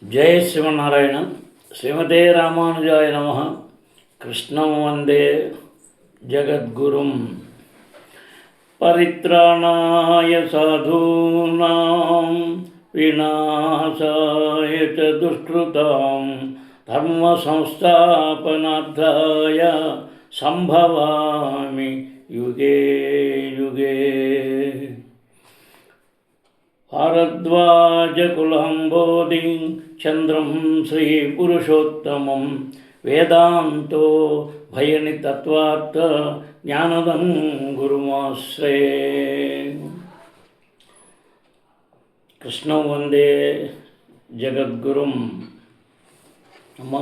జయ శ్రీమన్నారాయణ. శ్రీమతే రామానుజాయ నమ. కృష్ణం వందే జగద్గురుం. పరిత్రాణాయ సాధూనాం వినాశాయ చ దుష్కృతాం ధర్మ సంస్థాపనార్థాయ సంభవామి యుగే యుగే. భారద్వాజకులంబోధి చంద్రం శ్రీపురుషోత్తమం వేదాంతో భయని తత్వార్థ జ్ఞానదం గురుమాశ్రయే. కృష్ణం వందే జగద్గురుం. అమ్మ,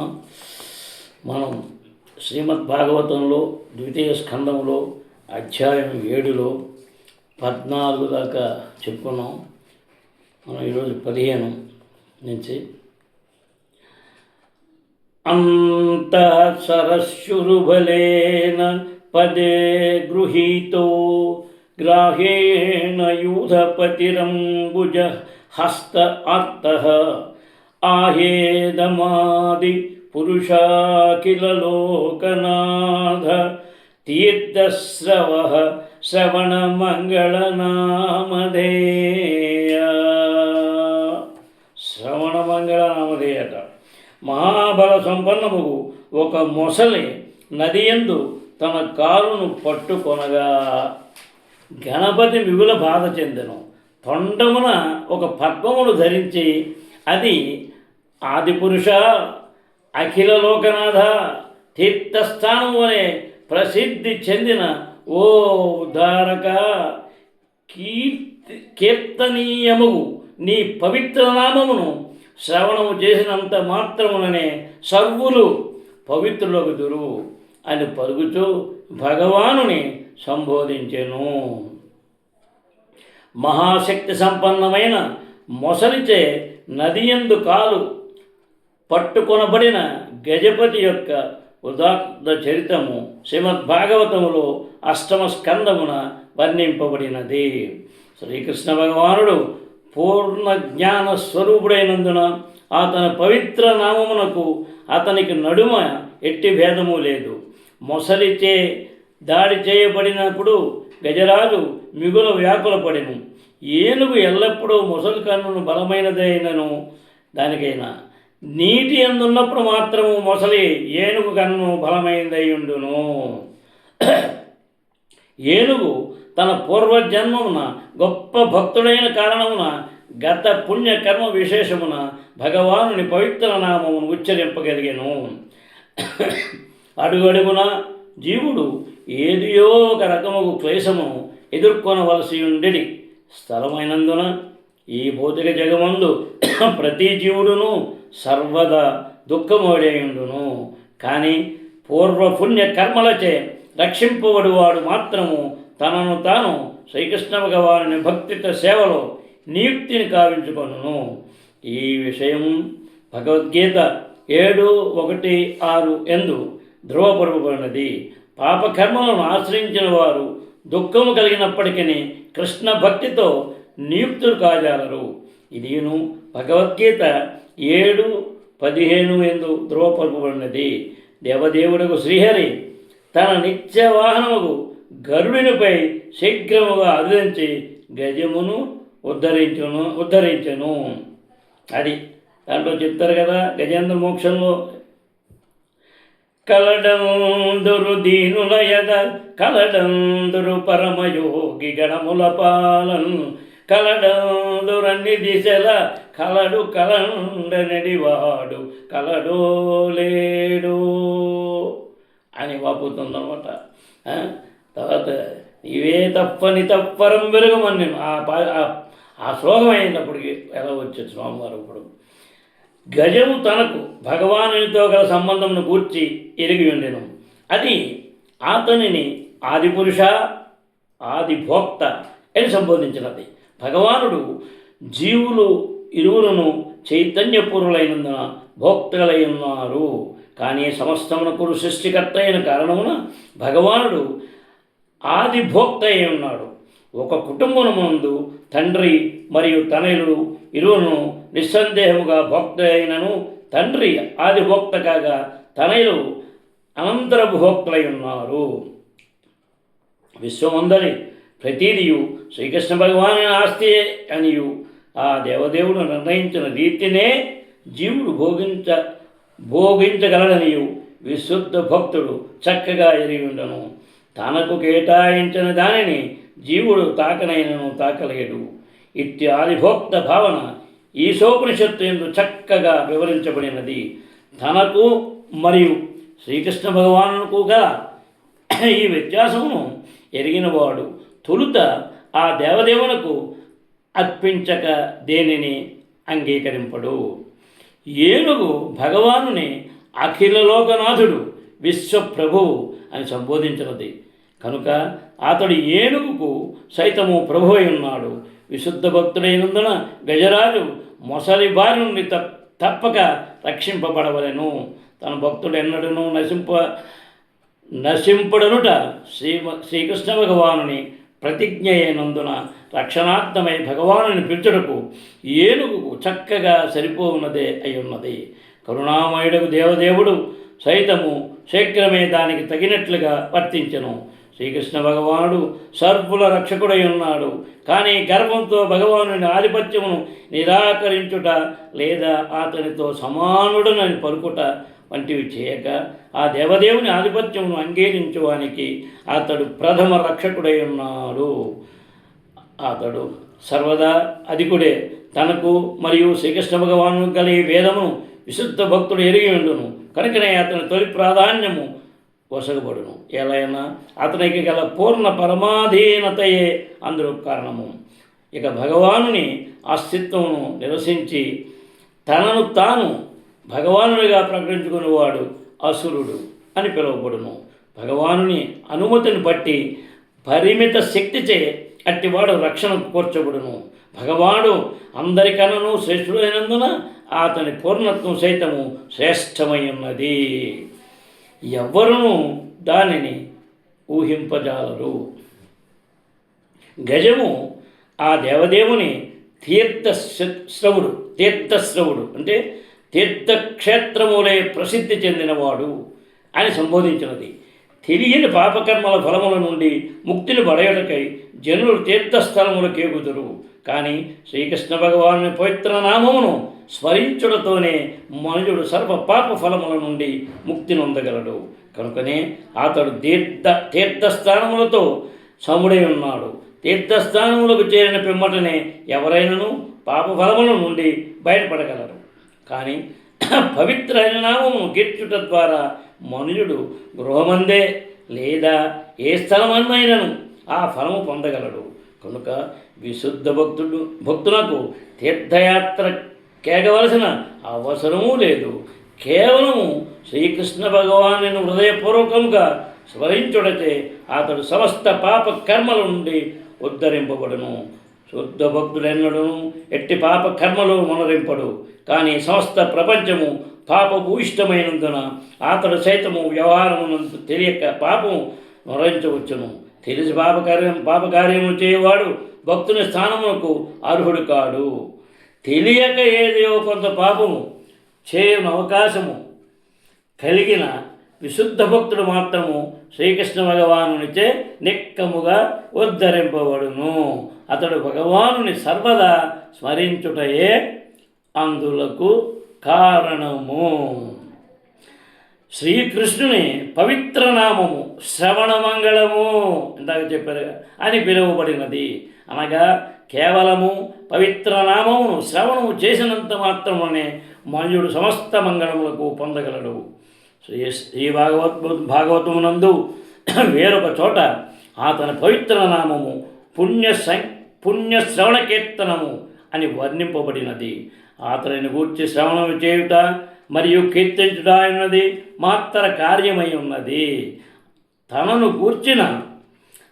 మనం శ్రీమద్భాగవతంలో ద్వితీయ స్కందంలో అధ్యాయం 7లో 14 దాకా చెప్పుకున్నాం. మనం ఈరోజు 15 నుంచి అంతఃసరశురుబలేన పదే గృహీతో గ్రాహేణ యూధపతిరంబుజ హస్త అర్థః ఆహేదమాది పురుషాఖిల లోకనాథ తీర్థశ్రవః శ్రవణ మంగళనామధేయ. శ్రవణ మంగళనామధేయట. మహాబల సంపన్నముగు ఒక మొసలి నదియందు తన కాలును పట్టుకొనగా గణపతి మిగుల బాధ చెందెను. తొండమున ఒక పద్మమును ధరించి అది ఆదిపురుష అఖిల లోకనాథ తీర్థస్థానము అనే ప్రసిద్ధి చెందిన ఓ ఉద్ధారక కీర్తనీయముగు నీ పవిత్ర నామమును శ్రవణము చేసినంత మాత్రముననే సర్వులు పవిత్రులగుదురు అని పలుకుతూ భగవానుని సంబోధించెను. మహాశక్తి సంపన్నమైన మొసలిచే నదియందు కాలు పట్టుకొనబడిన గజపతి యొక్క ఉదాత్త చరితము శ్రీమద్భాగవతములో 8వ స్కందమున వర్ణింపబడినది. శ్రీకృష్ణ భగవానుడు పూర్ణ జ్ఞాన స్వరూపుడైనందున అతని పవిత్ర నామమునకు అతనికి నడుమ ఎట్టి భేదము లేదు. మొసలిచే దాడి చేయబడినప్పుడు గజరాజు మిగుల వ్యాకులపడెను. ఏనుగు ఎల్లప్పుడూ మొసలి కన్నును బలమైనదైనను దానికైనా నీటి అందున్నప్పుడు మాత్రము మొసలి ఏనుగు కన్ను బలమైనదయ్యుండును. ఏనుగు తన పూర్వజన్మమున గొప్ప భక్తుడైన కారణమున గత పుణ్యకర్మ విశేషమున భగవానుని పవిత్ర నామమును ఉచ్చరింపగలిగెను. అడుగడుగున జీవుడు ఏదియో ఒక రకముగు క్లేశము ఎదుర్కొనవలసి ఉండేది స్థలమైనందున ఈ భౌతిక జగమందు ప్రతి జీవుడును సర్వదా దుఃఖమోడేయుండును. కానీ పూర్వపుణ్య కర్మలచే రక్షింపబడివాడు మాత్రము తనను తాను శ్రీకృష్ణ భగవానుని భక్తిత సేవలో నియుక్తిని కావించుకొనును. ఈ విషయం భగవద్గీత 7:1-6 ఎందు ధ్రువపరపబడినది. పాపకర్మలను ఆశ్రయించిన వారు దుఃఖము కలిగినప్పటికీ కృష్ణ భక్తితో నియుక్తులు కాజాలరు. ఇదిను భగవద్గీత 7:15 ఎందు ధ్రువపరపబడినది. దేవదేవుడుకు శ్రీహరి తన నిత్య వాహనముకు గరుడినిపై శీఘ్రముగా అదిలించి గజమును ఉద్ధరించెను. అది దాంట్లో చెప్తారు కదా, గజేంద్ర మోక్షంలో కలడందురు దీనులయద కలడందురు పరమయోగి గణముల పాలన్ కలడందురన్ని దిశల కలడు కలండనడివాడు కలడో లేడు అని వాపుతుందన్నమాట. తర్వాత ఇవే తప్పని తప్పరం వెలుగమని నేను ఆ శ్లోకం అయినప్పటికీ ఎలా వచ్చేది స్వామివారు. ఇప్పుడు గజము తనకు భగవానునితో గల సంబంధమును గూర్చి ఎరిగి ఉండెను. అది అతనిని ఆదిపురుష ఆదిభోక్త అని సంబోధించినది. భగవానుడు జీవులు ఇరువులను చైతన్యపూర్వులైనందున భోక్తలై ఉన్నారు. కానీ సమస్తమునకు సృష్టికర్త అయిన కారణమున భగవానుడు ఆదిభోక్త అయి ఉన్నాడు. ఒక కుటుంబమునందు తండ్రి మరియు తనయులు ఇరువును నిస్సందేహముగా భోక్త అయినను తండ్రి ఆది భోక్త కాగా తనయులు అనంతర భోక్తులై ఉన్నారు. విశ్వమందరి ప్రతీదియు శ్రీకృష్ణ భగవాను ఆస్తి అనియు ఆ దేవదేవుడు నిర్ణయించిన రీతినే జీవుడు భోగించగలడనియు విశుద్ధ భక్తుడు చక్కగా ఎరిగి ఉండను. తనకు కేటాయించిన దానిని జీవుడు తాకనైనను తాకలేడు. ఇట్టి ఆదిభోక్త భావన ఈశోపనిషత్తు యందు చక్కగా వివరించబడినది. తనకు మరియు శ్రీకృష్ణ భగవానుకు గల ఈ వ్యత్యాసమును ఎరిగినవాడు తొలుత ఆ దేవదేవునకు అర్పించక దేనిని అంగీకరింపడు. ఏనుగు భగవానుని అఖిల లోకనాథుడు విశ్వప్రభువు అని సంబోధించినది కనుక అతడు ఏనుగుకు సైతము ప్రభువై ఉన్నాడు. విశుద్ధ భక్తుడైనందున గజరాజు మొసలి బారి నుండి తప్పక రక్షింపబడవలెను. తన భక్తుడు ఎన్నడను నశింపడనుట శ్రీకృష్ణ భగవానుని ప్రతిజ్ఞ అయినందున రక్షణార్థమై భగవానుని పిలుచుటకు ఏనుగుకు చక్కగా సరిపోవున్నదే అయ్యున్నది. కరుణామయుడకు దేవదేవుడు సైతము శీఘ్రమే దానికి తగినట్లుగా వర్తించెను. శ్రీకృష్ణ భగవానుడు సర్వుల రక్షకుడై ఉన్నాడు. కానీ గర్వంతో భగవానుని ఆధిపత్యమును నిరాకరించుట లేదా అతనితో సమానుడనని పలుకుట వంటివి చేయక ఆ దేవదేవుని ఆధిపత్యమును అంగీకరించువానికి అతడు ప్రథమ రక్షకుడై ఉన్నాడు. అతడు సర్వదా అధికుడే. తనకు మరియు శ్రీకృష్ణ భగవాను కలిగి వేదమును విశుద్ధ భక్తుడు ఎరిగి ఉండును. కనుకనే అతని తొలి ప్రాధాన్యము వసగబడును. ఎలైనా అతనికి గల పూర్ణ పరమాధీనతయే అందుకు కారణము. ఇక భగవానుని అస్తిత్వమును నిరసించి తనను తాను భగవానుడిగా ప్రకటించుకునేవాడు అసురుడు అని పిలువబడును. భగవానుని అనుమతిని బట్టి పరిమిత శక్తిచే అట్టివాడు రక్షణ కోర్చబడును. భగవానుడు అందరికన్నను శ్రేష్ఠుడైనందున అతని పూర్ణత్వం సైతము శ్రేష్టమై ఉన్నది. ఎవ్వరునూ దానిని ఊహింపజాలరు. గజము ఆ దేవదేవుని తీర్థశ్రవుడు అంటే తీర్థక్షేత్రములే ప్రసిద్ధి చెందినవాడు అని సంబోధించినది. తెలియని పాపకర్మల ఫలముల నుండి ముక్తిని పడేటకై జనులు తీర్థస్థలములకే కుదురు. కానీ శ్రీకృష్ణ భగవాను పవిత్ర నామమును స్మరించుటతోనే మనుజుడు సర్వ పాప ఫలముల నుండి ముక్తి నొందగలడు. కనుకనే అతడు తీర్థస్థానములతో సముడై ఉన్నాడు. తీర్థస్థానములకు చేరిన పిమ్మటనే ఎవరైనాను పాప ఫలముల నుండి బయటపడగలరు. కానీ పవిత్రమైన నామమును కీర్చుట ద్వారా మనుజుడు గృహమందే లేదా ఏ స్థలమన్నైనను ఆ ఫలము పొందగలడు. కనుక విశుద్ధ భక్తులకు తీర్థయాత్ర కేగవలసిన అవసరమూ లేదు. కేవలము శ్రీకృష్ణ భగవాను హృదయపూర్వకంగా స్మరించుటచే అతడు సమస్త పాప కర్మల నుండి ఉద్ధరింపబడును. శుద్ధ భక్తుడెన్నడను ఎట్టి పాప కర్మలు మొనరింపడు. కానీ సమస్త ప్రపంచము పాపభూయిష్టమైనందున అతడు సైతము వ్యవహారమునందు తెలియక పాపము మొనరించవచ్చును. తెలిసి పాపకార్యము చేయవాడు భక్తుని స్థానమునకు అర్హుడు కాడు. తెలియక ఏదో కొంత పాపము చేయని అవకాశము కలిగిన విశుద్ధ భక్తుడు మాత్రము శ్రీకృష్ణ భగవానునిచే నిక్కముగా ఉద్ధరింపబడును. అతడు భగవానుని సర్వదా స్మరించుటయే అందులకు కారణము. శ్రీకృష్ణుని పవిత్ర నామము శ్రవణమంగళము ఇందాక చెప్పారు అని పిలువబడినది. అనగా కేవలము పవిత్ర నామమును శ్రవణము చేసినంత మాత్రమే మనుజుడు సమస్త మంగళములకు పొందగలడు. శ్రీ భాగవతమునందు వేరొక చోట అతని పవిత్ర నామము పుణ్యశ్రవణ కీర్తనము అని వర్ణింపబడినది. అతనిని గూర్చి శ్రవణము చేయుట మరియు కీర్తించుట అన్నది మాత్ర కార్యమై ఉన్నది. తనను గూర్చిన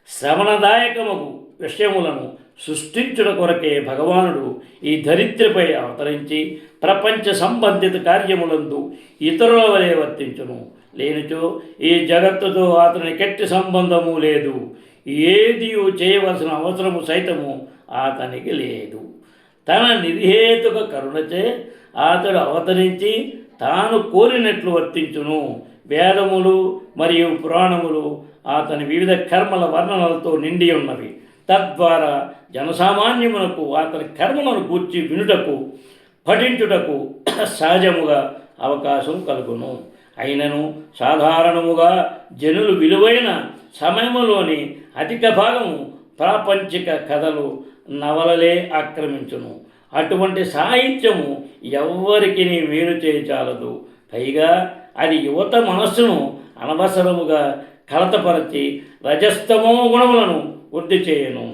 శ్రవణదాయకముకు విషయములను సృష్టించుట కొరకే భగవానుడు ఈ ధరిత్రిపై అవతరించి ప్రపంచ సంబంధిత కార్యములందు ఇతరుల వలె వర్తించును. లేనిచో ఈ జగత్తుతో అతని కెట్టి సంబంధము లేదు. ఏది చేయవలసిన అవసరము సైతము అతనికి లేదు. తన నిర్హేతుక కరుణచే అతడు అవతరించి తాను కోరినట్లు వర్తించును. వేదములు మరియు పురాణములు అతని వివిధ కర్మల వర్ణనలతో నిండి ఉన్నవి. తద్వారా జనసామాన్యమునకు అతని కర్మలను గూర్చి వినుటకు పఠించుటకు సహజముగా అవకాశం కలుగును. అయినను సాధారణముగా జనులు విలువైన సమయములోని అధిక భాగము ప్రాపంచిక కథలు, నవలలే ఆక్రమించును. అటువంటి సాహిత్యము ఎవ్వరికి వేరు చేయచాలదు. పైగా అది యువత మనస్సును అనవసరముగా కలతపరచి రజస్తమో గుణములను వృద్ధి చేయను.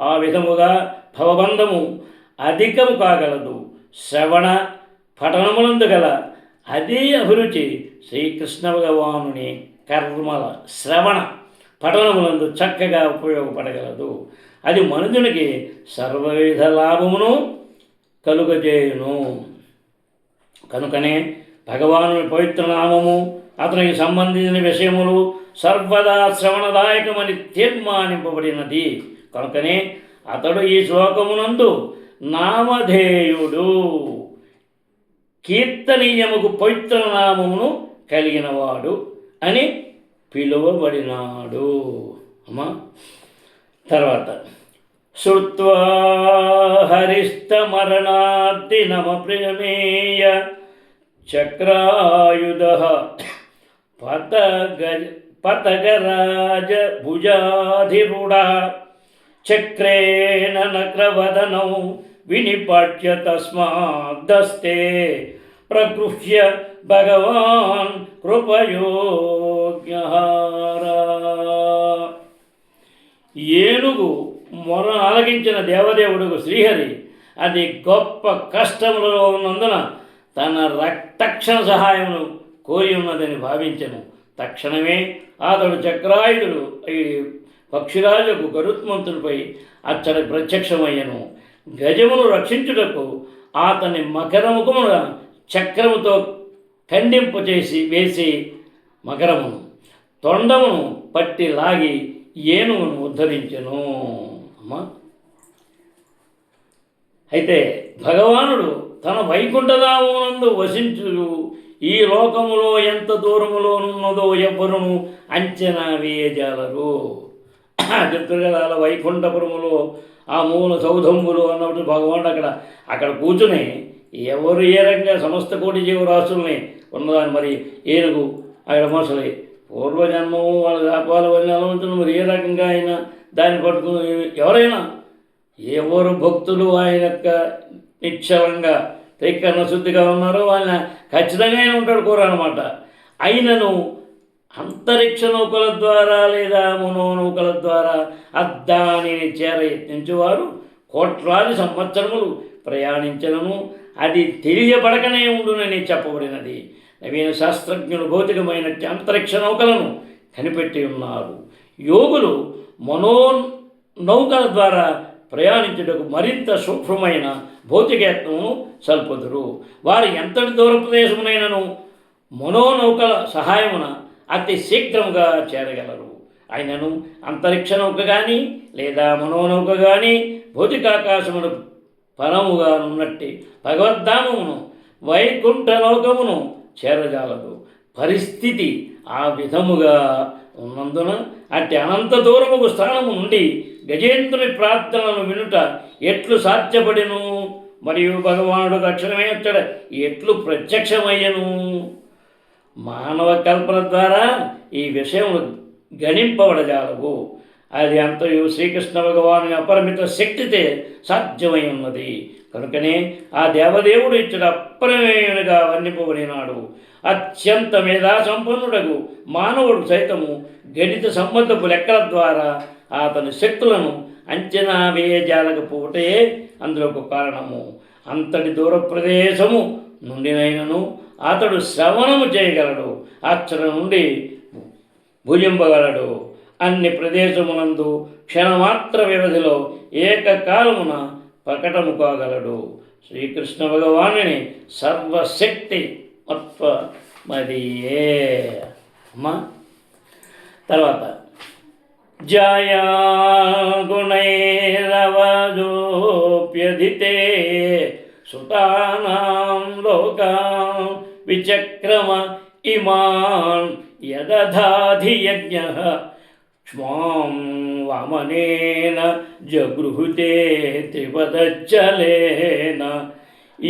ఆ విధముగా భవబంధము అధికము కాగలదు. శ్రవణ పఠనములందు గల అదే అభిరుచి శ్రీకృష్ణ భగవానుని కర్మల శ్రవణ పఠనములందు చక్కగా ఉపయోగపడగలదు. అది మనుజునికి సర్వవిధ లాభమును కలుగజేయును. కనుకనే భగవానుని పవిత్ర నామము, అతనికి సంబంధించిన విషయములు సర్వదా శ్రవణదాయకమని తీర్మానింపబడినది. కనుకనే అతడు ఈ శ్లోకమునందు నామధేయుడు, కీర్తనీయముకు పవిత్ర నామమును కలిగినవాడు అని పిలువబడినాడు. అమ్మా తర్వాత శ్రుత్వా హరిస్తమరణార్తి నమ ప్రియమేయ చక్రాయుధ పతగరాజ భుజాధిరుడ చక్రేణ నక్రవదనౌ వినిపాట్య తస్మాద్దస్తే ప్రగృహ్య భగవాన్ కృపయోగ్యహారా. ఏనుగు మొర ఆలకించిన దేవదేవుడు శ్రీహరి అది గొప్ప కష్టములలో ఉన్నందున తన తక్షణ సహాయమును కోరి ఉన్నదని భావించెను. తక్షణమే అతడు చక్రాయుధుడు ఈ పక్షిరాజుకు గరుత్మంతుడిపై అచ్చడి ప్రత్యక్షమయ్యను. గజమును రక్షించుటకు అతని మకరముఖమున చక్రముతో ఖండింపు వేసి మకరమును తొండమును పట్టి లాగి ఏనుగును ఉద్ధరించెను. అమ్మా అయితే భగవానుడు తన వైకుంఠధామమునందు వసించు ఈ లోకములో ఎంత దూరములో ఉన్నదో ఎవ్వరును అంచనా వేయజాలరు. చెప్తారు కదా, అలా వైకుంఠపురములో ఆ మూల సౌధములు అన్నప్పుడు భగవానుడు అక్కడ కూర్చుని ఎవరు ఏ రకంగా సమస్త కోటి జీవరాశుల్ని ఉన్నదాన్ని మరి ఏనుగు అక్కడ మొసలి పూర్వజన్మము వాళ్ళ శాపాలవన్నీ అలవంతులు మరి ఏ రకంగా అయినా దాన్ని పట్టుకుని ఎవరైనా ఎవరు భక్తులు ఆయన యొక్క నిశ్చలంగా త్రికరణ శుద్ధిగా ఉన్నారో వాళ్ళని ఖచ్చితంగా ఆయన ఉంటాడు కోరనమాట. అయినను అంతరిక్ష నౌకల ద్వారా లేదా మనోనౌకల ద్వారా దానిని చేర యత్నించేవారు కోట్లాది సంవత్సరములు ప్రయాణించను. అది తెలియబడకనే ఉండునని చెప్పబడినది. నవీన శాస్త్రజ్ఞులు భౌతికమైన అంతరిక్ష నౌకలను కనిపెట్టి ఉన్నారు. యోగులు మనోనౌకల ద్వారా ప్రయాణించుటకు మరింత సూక్ష్మమైన భౌతికయత్నమును సల్పుదురు. వారు ఎంతటి దూర ప్రదేశమునైనను మనోనౌకల సహాయమున అతి శీఘ్రముగా చేరగలరు. అయినను అంతరిక్ష నౌక కానీ లేదా మనోనౌక కానీ భౌతికాకాశమును పరముగా ఉన్నట్టి భగవద్ధామమును వైకుంఠ లోకమును చేరజాలదు. పరిస్థితి ఆ విధముగా ఉన్నందున అట్టి అనంత దూరముకు స్థానము నుండి గజేంద్రుని ప్రార్థనలను వినుట ఎట్లు సాధ్యపడిను, మరియు భగవానుడు తక్షణమే వచ్చాడు ఎట్లు ప్రత్యక్షమయ్యను. మానవ కల్పన ద్వారా ఈ విషయములు గణింపబడజాలవు. అది అంతయు శ్రీకృష్ణ భగవాను అపరిమిత శక్తితే సాధ్యమై ఉన్నది. కనుకనే ఆ దేవదేవుడు ఇచ్చట అపరిమేయునిగా వర్ణింపబడినాడు. అత్యంత మేధా సంపన్నుడకు మానవుడు సైతము గణిత సంబంధపు లెక్కల ద్వారా అతని శక్తులను అంచనా వేయజాలకపోతే అందులో ఒక కారణము. అంతటి దూర ప్రదేశము నుండినైనను అతడు శ్రవణము చేయగలడు, అక్షర నుండి భుజింపగలడు. అన్ని ప్రదేశమునందు క్షణమాత్ర వ్యవధిలో ఏకకాలమున ప్రకటము కాగలడు. శ్రీకృష్ణ భగవానుని సర్వశక్తి మదియే. అమ్మా తర్వాత जाया गुणैरवजोऽप्यधिते सुतानां लोकान् विचक्रम इमान् यदधाधियज्ञः क्ष्मां वामनेन जगृहुते त्रिपदज्जलेन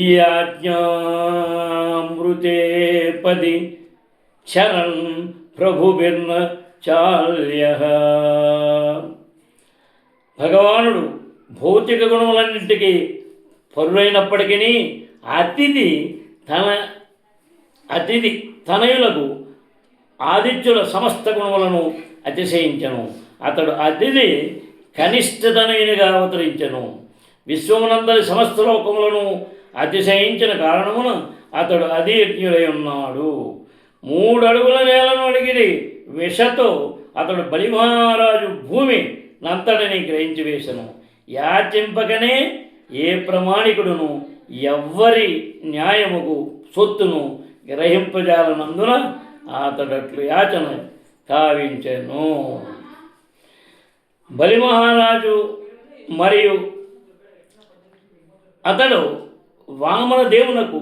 याज्ञामृते पदि शरन् ప్రభుభిర్న చాల్య. భగవానుడు భౌతిక గుణములన్నింటికీ పరుడైనప్పటికీ అతిథి తనయులకు ఆదిత్యుల సమస్త గుణములను అతిశయించను. అతడు అతిథి కనిష్ఠతనయునిగా అవతరించను. విశ్వమునందరి సమస్త లోకములను అతిశయించిన కారణమున అతడు అధియజ్ఞుడై ఉన్నాడు. 3 అడుగుల నేలను అడిగిరి విషతో అతడు బలిమహారాజు భూమి నంతటిని గ్రహించి వేసను. యాచింపకనే ఏ ప్రమాణికుడును ఎవ్వరి న్యాయముకు సొత్తును గ్రహింపజాలనందున అతడట్లు యాచన కావించెను. బలిమహారాజు మరియు అతడు వామన దేవునకు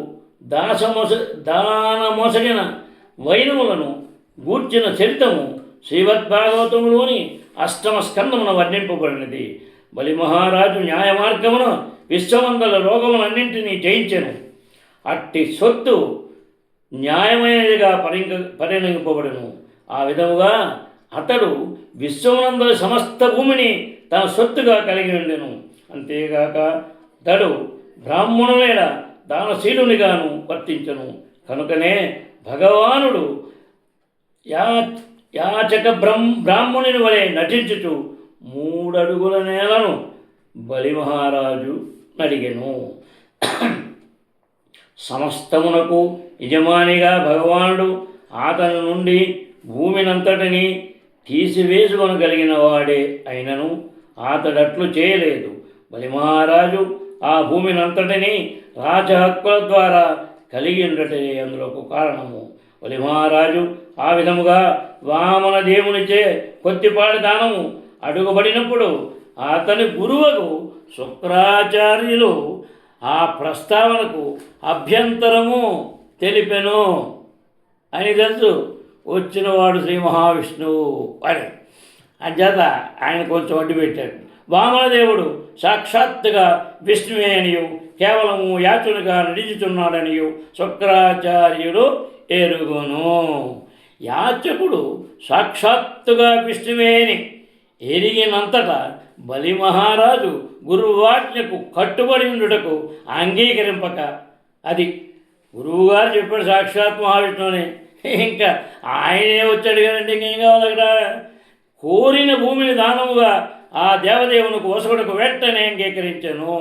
దానమొసగిన వైనములను గూర్చిన చరితము శ్రీమద్భాగవతములోని 8వ స్కందమున వర్ణింపబడినది. బలిమహారాజు న్యాయ మార్గమున విశ్వమందల రోగములన్నింటినీ జయించెను. అట్టి సొత్తు న్యాయమైనదిగా పరిగణింపబడును. ఆ విధముగా అతడు విశ్వమందల సమస్త భూమిని తన సొత్తుగా కలిగి ఉండెను. అంతేగాక అతడు బ్రాహ్మణులైన దానశీలునిగాను వర్తించను. కనుకనే భగవానుడు యాచక బ్రాహ్మణుని వలె నటించుచు 3 అడుగుల నేలను బలిమహారాజు నడిగెను. సమస్తమునకు యజమానిగా భగవానుడు అతని నుండి భూమినంతటిని తీసివేసుకొనగలిగిన వాడే అయినను అతడట్లు చేయలేదు. బలిమహారాజు ఆ భూమినంతటిని రాజహక్కుల ద్వారా కలిగి ఉండటే అందులో కారణము. బలిమహారాజు ఆ విధముగా వామన దేవునిచే కొద్దిపాటి దానము అడుగుబడినప్పుడు అతని గురువుకు శుక్రాచార్యులు ఆ ప్రస్తావనకు అభ్యంతరము తెలిపెను అని తెలుసు. వచ్చినవాడు శ్రీ మహావిష్ణువు అని అంచేత ఆయన కొంచెం అడ్డు పెట్టాడు. వామనదేవుడు సాక్షాత్తుగా విష్ణువే అనియు కేవలము యాచునిగా నడిచుచున్నాడనియు శుక్రాచార్యుడు ఎరుగును. యాచకుడు సాక్షాత్తుగా విష్ణువేని ఎరిగినంతటా బలిమహారాజు గురువాజ్ఞకు కట్టుబడి ఉండుటకు అంగీకరింపక, అది గురువుగారు చెప్పాడు సాక్షాత్ మహావిష్ణువుని, ఇంకా ఆయనే వచ్చాడు కదండి, ఇంకేం కావాలి అక్కడ. కోరిన భూమిని దానముగా ఆ దేవదేవునికి వసగుడకు వెంటనే అంగీకరించెను.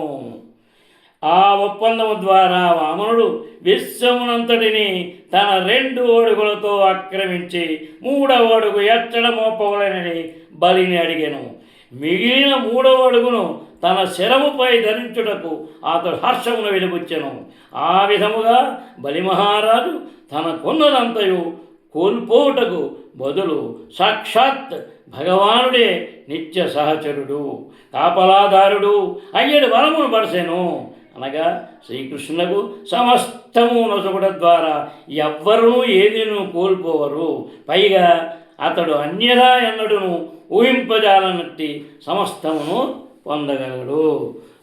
ఆ ఒప్పందము ద్వారా వామనుడు విశ్వమునంతటిని తన 2 అడుగులతో ఆక్రమించి 3వ అడుగు ఎచ్చడ మోపవలనని బలిని అడిగాను. మిగిలిన 3వ అడుగును తన శరముపై ధరించుటకు అతడు హర్షమును వెలుబుచ్చెను. ఆ విధముగా బలిమహారాజు తనకున్నదంతయు కోల్పోవుటకు బదులు సాక్షాత్ భగవానుడే నిత్య సహచరుడు కాపలాదారుడు అయ్యడు వరమును పరసెను. అనగా శ్రీకృష్ణులకు సమస్తము నొసగుట ద్వారా ఎవ్వరూ ఏదినూ కోల్పోవరు. పైగా అతడు అన్యదా ఎన్నడును ఊహింపజాలనట్టి సమస్తమును పొందగలడు.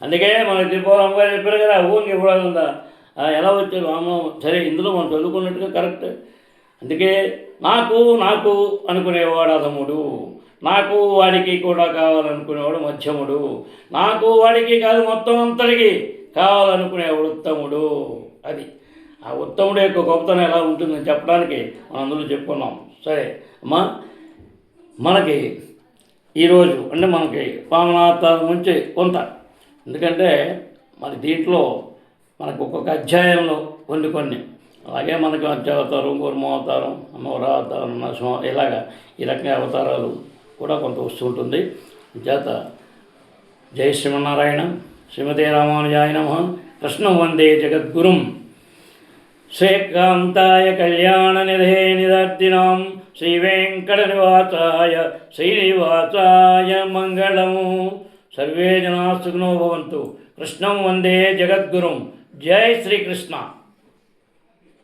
అందుకే మన త్రిపురమ్మ గారు చెప్పారు కదా, ఊరికి ఇవ్వడాలందా ఎలా వచ్చారు అమ్మ. సరే, ఇందులో మనం చదువుకున్నట్టుగా కరెక్ట్. అందుకే నాకు నాకు అనుకునేవాడు అధముడు, నాకు వాడికి కూడా కావాలనుకునేవాడు మధ్యముడు, నాకు వాడికి కాదు మొత్తం అంతటికి కావాలనుకునేవాడు ఉత్తముడు. అది ఆ ఉత్తముడు యొక్క గొప్పతనం ఎలా ఉంటుందని చెప్పడానికి మనం అందులో చెప్పుకున్నాం. సరే అమ్మా, మనకి ఈరోజు అంటే మనకి వామనావతారం నుంచి కొంత, ఎందుకంటే మన దీంట్లో మనకు ఒక్కొక్క అధ్యాయంలో కొన్ని అలాగే మనకు అర్చావతారం, కూర్మావతారం, అమ్మవరావతారం, నరసింహ ఇలాగా ఈ రకంగా అవతారాలు కూడా కొంత వస్తూ ఉంటుంది. చేత జై శ్రీమన్నారాయణ. శ్రీమతే రామానుజాయ నమః. కృష్ణం వందే జగద్గురుం. శ్రీకాంతాయ కళ్యాణనిధే నిదర్దినాం శ్రీవేంకటనివాసాయ శ్రీనివాసాయ మంగళము. సర్వే జనా సుఖినో భవంతు. కృష్ణం వందే జగద్గురుం. జై శ్రీకృష్ణ.